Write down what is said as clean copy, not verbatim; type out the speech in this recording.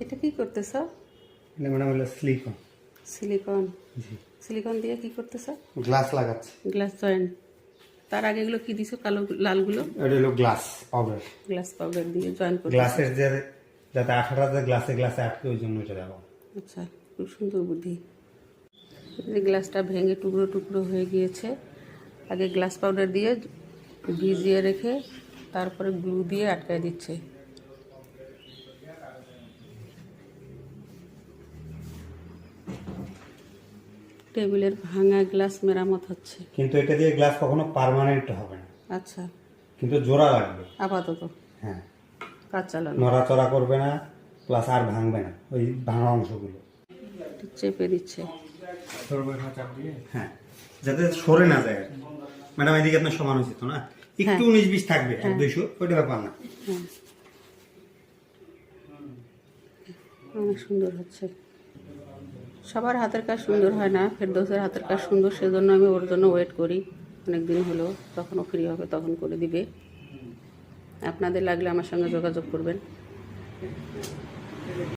এটা কি করতেছ? এটা ম্যাডাম হলো সিলিকন। সিলিকন? জি। সিলিকন দিয়ে কি করতেছ? গ্লাস লাগাচ্ছি। Glass joint. তার আগে এগুলো কি দিছো, কালো লালগুলো? এটা হলো গ্লাস পাউডার। গ্লাস পাউডার দিয়ে জয়েন করতেছ? গ্লাসের যে যাতে আঠাটা গ্লাসে গ্লাসে আটকে ওই জন্য এটা দেওয়া। আচ্ছা, খুব সুন্দর বুদ্ধি। এই গ্লাসটা ভেঙে টুকরো টুকরো হয়ে গিয়েছে। আগে গ্লাস পাউডার দিয়ে ভিজিয়ে রেখে তারপরে গ্লু দিয়ে আটকায় দিচ্ছে। টেবিলের ভাঙা গ্লাস মেরামত হচ্ছে। কিন্তু এটা দিয়ে গ্লাস কখনো পার্মানেন্ট হবে না। আচ্ছা, কিন্তু জোড়া লাগবে। আপাতত হ্যাঁ, কাজ চালানো। নড়াচড়া করবে না, প্লাস আর ভাঙবে না ওই ভাঙা অংশগুলো। চেপে দিচ্ছে। হ্যাঁ, যাতে সরে না যায়। ম্যাডাম এদিকে আপনার সমান হয়েছে তো না? একটু 19-20 থাকবে, 1-200 ওইটা ব্যাপার না। হ্যাঁ, অনেক সুন্দর হচ্ছে। সবার হাতের কাজ সুন্দর হয় না, ফেরদৌসের হাতের কাজ সুন্দর, সেজন্য আমি ওর জন্য ওয়েট করি অনেক দিন হলো। যখন ও ফ্রি হবে তখন করে দিবে। আপনাদের লাগলে আমার সঙ্গে যোগাযোগ করবেন।